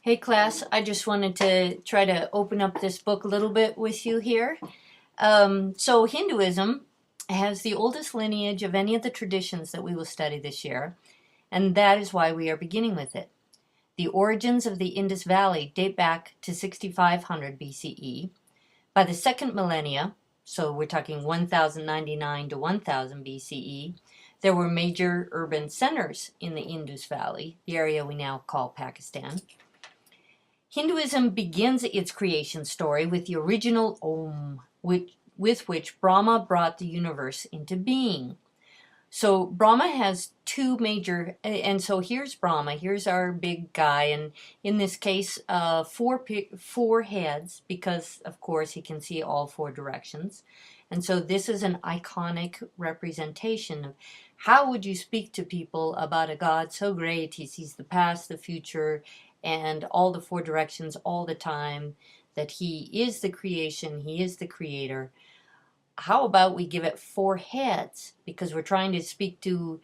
Hey class, I just wanted to try to open up this book a little bit with you here. So Hinduism has the oldest lineage of any of the traditions that we will study this year, and that is why we are beginning with it. The origins of the Indus Valley date back to 6500 BCE. By the second millennia, so we're talking 1099 to 1000 BCE, there were major urban centers in the Indus Valley, the area we now call Pakistan. Hinduism begins its creation story with the original Om, with which Brahma brought the universe into being. So Brahma has two major, and so here's Brahma, here's our big guy, and in this case, four heads, because of course he can see all four directions. And so this is an iconic representation of how would you speak to people about a God so great, he sees the past, the future, and all the four directions all the time, that he is the creation, he is the creator. How about we give it four heads, because we're trying to speak to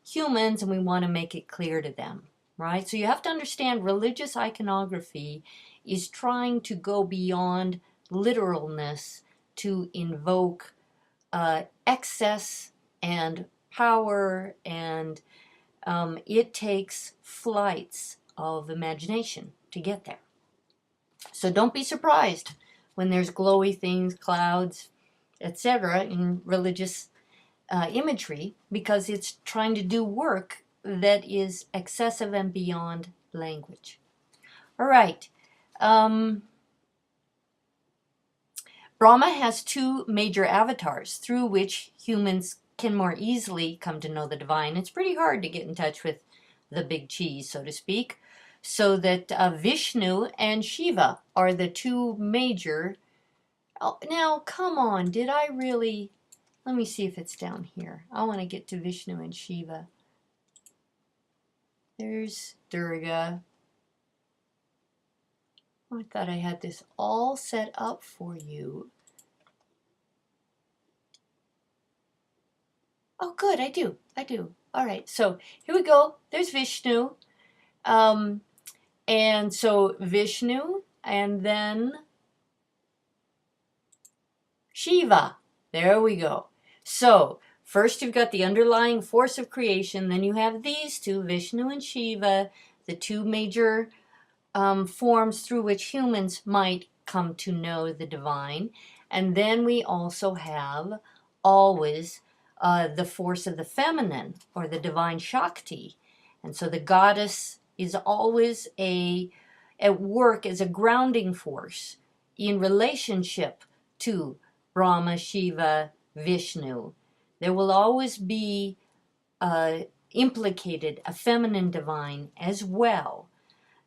humans and we want to make it clear to them, right? So you have to understand religious iconography is trying to go beyond literalness to invoke excess and power, and it takes flights of imagination to get there. So don't be surprised when there's glowy things, clouds, etc. in religious imagery, because it's trying to do work that is excessive and beyond language. All right. Brahma has two major avatars through which humans can more easily come to know the divine. It's pretty hard to get in touch with the big cheese, so to speak. So that Vishnu and Shiva are the two major. Oh, now, come on, did I really? Let me see if it's down here. I want to get to Vishnu and Shiva. There's Durga. I thought I had this all set up for you. Oh, good, I do. All right, so here we go. There's Vishnu. And so Vishnu and then Shiva. There we go. So first you've got the underlying force of creation. Then you have these two, Vishnu and Shiva, the two major forms through which humans might come to know the divine. And then we also have always the force of the feminine, or the divine Shakti. And so the goddess is always at work as a grounding force in relationship to Brahma, Shiva, Vishnu. There will always be implicated a feminine divine as well.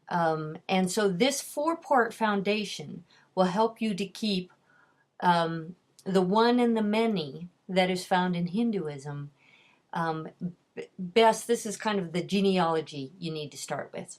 And so this four-part foundation will help you to keep the one and the many that is found in Hinduism best. This is kind of the genealogy you need to start with.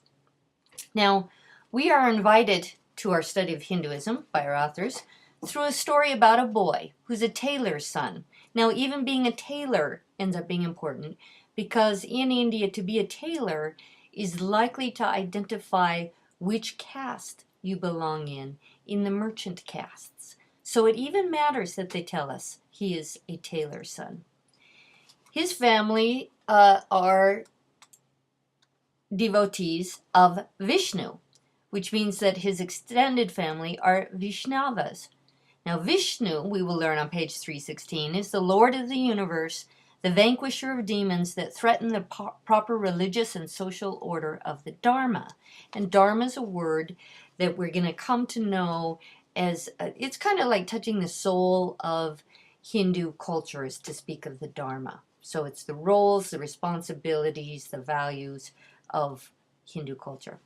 Now, we are invited to our study of Hinduism by our authors through a story about a boy who's a tailor's son. Now, even being a tailor ends up being important, because in India, to be a tailor is likely to identify which caste you belong in the merchant castes. So it even matters that they tell us he is a tailor's son. His family are devotees of Vishnu, which means that his extended family are Vishnavas. Now Vishnu, we will learn on page 316, is the Lord of the universe, the vanquisher of demons that threaten the proper religious and social order of the Dharma. And Dharma is a word that we're going to come to know as, it's kind of like touching the soul of Hindu cultures to speak of the Dharma. So it's the roles, the responsibilities, the values of Hindu culture.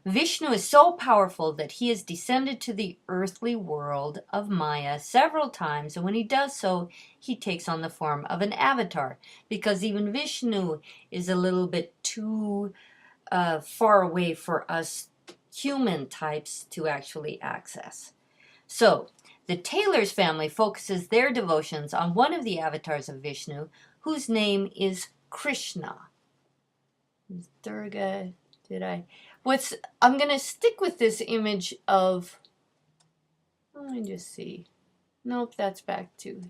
Vishnu is so powerful that he has descended to the earthly world of Maya several times, and when he does so, he takes on the form of an avatar, because even Vishnu is a little bit too far away for us human types to actually access. So, the tailor's family focuses their devotions on one of the avatars of Vishnu, whose name is Krishna. Durga, Did I? I'm going to stick with this image of, let me just see. Nope, that's back to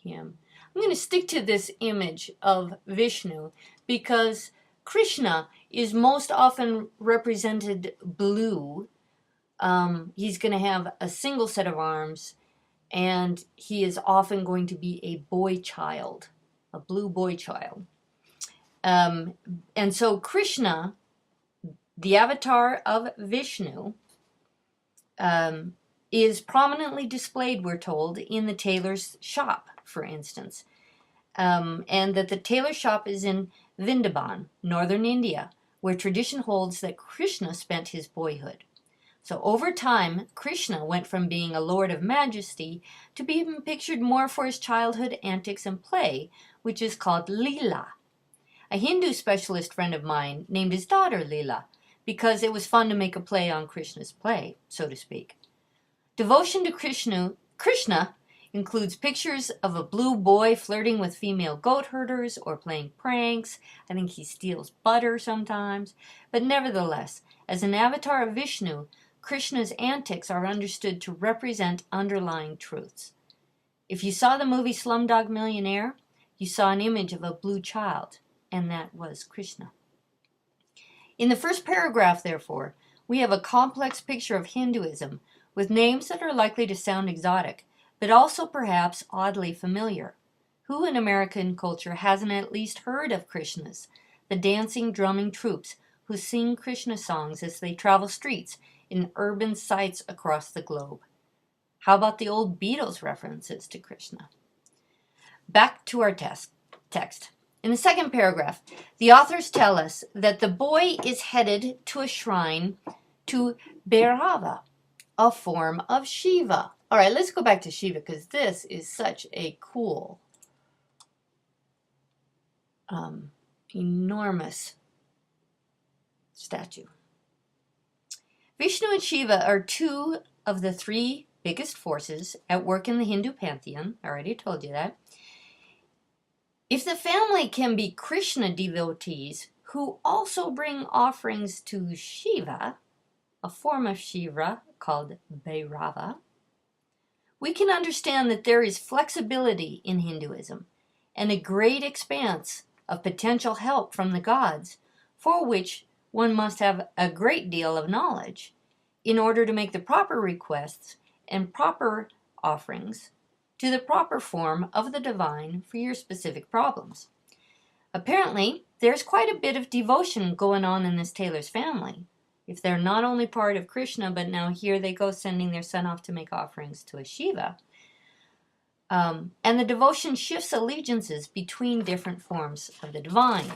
him. I'm going to stick to this image of Vishnu because Krishna is most often represented blue. He's going to have a single set of arms, and he is often going to be a boy child, a blue boy child. And so Krishna, the avatar of Vishnu, is prominently displayed, we're told, in the tailor's shop, for instance. And that the tailor shop is in Vrindavan, northern India, where tradition holds that Krishna spent his boyhood. So over time, Krishna went from being a lord of majesty to being pictured more for his childhood antics and play, which is called Leela. A Hindu specialist friend of mine named his daughter Leela because it was fun to make a play on Krishna's play, so to speak. Devotion to Krishna includes pictures of a blue boy flirting with female goat herders or playing pranks. I think he steals butter sometimes. But nevertheless, as an avatar of Vishnu, Krishna's antics are understood to represent underlying truths. If you saw the movie Slumdog Millionaire, you saw an image of a blue child, and that was Krishna. In the first paragraph, therefore, we have a complex picture of Hinduism with names that are likely to sound exotic, but also perhaps oddly familiar. Who in American culture hasn't at least heard of Krishnas, the dancing, drumming troops who sing Krishna songs as they travel streets in urban sites across the globe? How about the old Beatles references to Krishna? Back to our text. In the second paragraph, the authors tell us that the boy is headed to a shrine to Bhairava, a form of Shiva. All right, let's go back to Shiva because this is such a cool, enormous statue. Vishnu and Shiva are two of the three biggest forces at work in the Hindu pantheon. I already told you that. If the family can be Krishna devotees who also bring offerings to Shiva, a form of Shiva called Bhairava, we can understand that there is flexibility in Hinduism and a great expanse of potential help from the gods, for which one must have a great deal of knowledge in order to make the proper requests and proper offerings to the proper form of the divine for your specific problems. Apparently, there's quite a bit of devotion going on in this tailor's family. If they're not only part of Krishna, but now here they go sending their son off to make offerings to a Shiva. And the devotion shifts allegiances between different forms of the divine.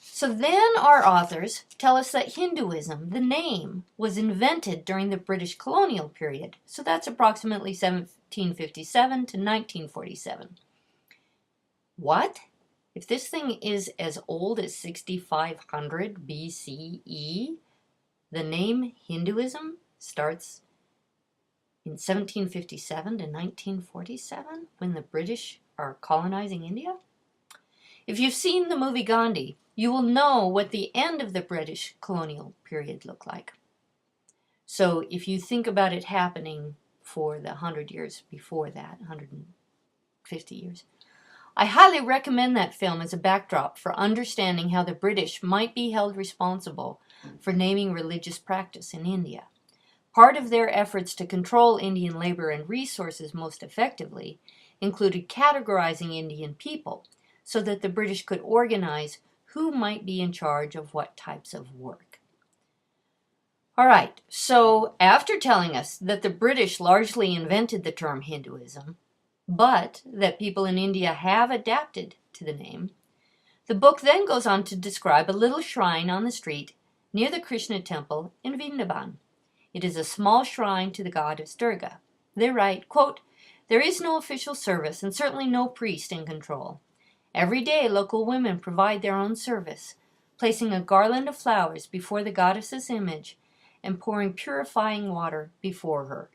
So then our authors tell us that Hinduism, the name, was invented during the British colonial period. So that's approximately 1757 to 1947. What? If this thing is as old as 6500 BCE, the name Hinduism starts in 1757 to 1947 when the British are colonizing India? If you've seen the movie Gandhi, you will know what the end of the British colonial period looked like. So if you think about it happening for the 100 years before that, 150 years, I highly recommend that film as a backdrop for understanding how the British might be held responsible for naming religious practice in India. Part of their efforts to control Indian labor and resources most effectively included categorizing Indian people so that the British could organize who might be in charge of what types of work. All right, so after telling us that the British largely invented the term Hinduism, but that people in India have adapted to the name, the book then goes on to describe a little shrine on the street near the Krishna temple in Vrindavan. It is a small shrine to the goddess Durga. They write, quote, "There is no official service and certainly no priest in control. Every day local women provide their own service, placing a garland of flowers before the goddess's image and pouring purifying water before her."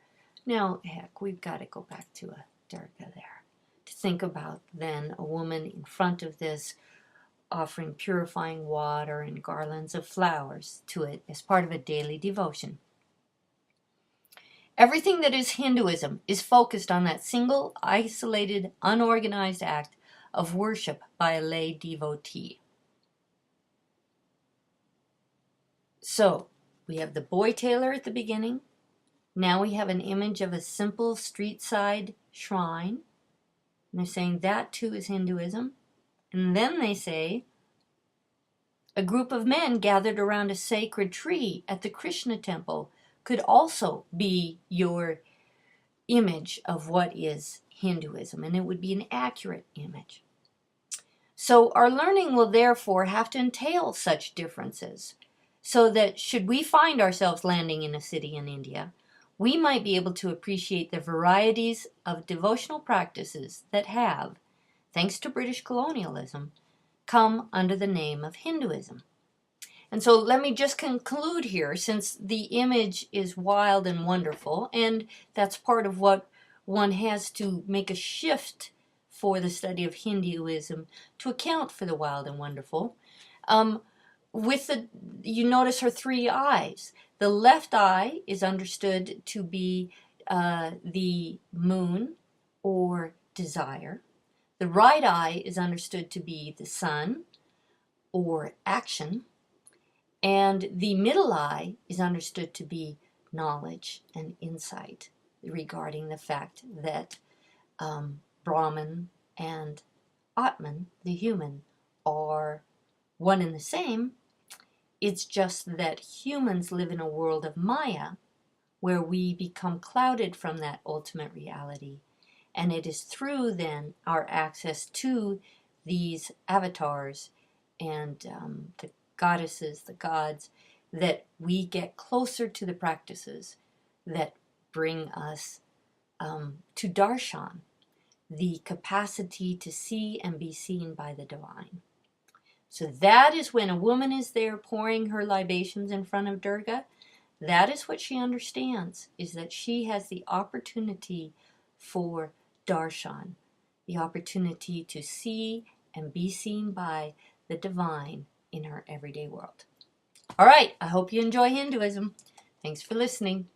Now, heck, we've got to go back to a Durga there to think about then a woman in front of this offering purifying water and garlands of flowers to it as part of a daily devotion. Everything that is Hinduism is focused on that single, isolated, unorganized act of worship by a lay devotee. So, we have the boy tailor at the beginning. Now we have an image of a simple street-side shrine. And they're saying that too is Hinduism. And then they say, a group of men gathered around a sacred tree at the Krishna temple could also be your image of what is Hinduism, and it would be an accurate image. So our learning will therefore have to entail such differences, so that should we find ourselves landing in a city in India, we might be able to appreciate the varieties of devotional practices that have, thanks to British colonialism, come under the name of Hinduism. And so let me just conclude here, since the image is wild and wonderful, and that's part of what one has to make a shift for the study of Hinduism to account for the wild and wonderful. You notice her three eyes. The left eye is understood to be the moon or desire. The right eye is understood to be the sun or action. And the middle eye is understood to be knowledge and insight regarding the fact that Brahman and Atman, the human, are one and the same. It's just that humans live in a world of Maya where we become clouded from that ultimate reality. And it is through then our access to these avatars and the goddesses, the gods, that we get closer to the practices that bring us to darshan, the capacity to see and be seen by the divine. So that is when a woman is there pouring her libations in front of Durga. That is what she understands, is that she has the opportunity for darshan, the opportunity to see and be seen by the divine in her everyday world. All right, I hope you enjoy Hinduism. Thanks for listening.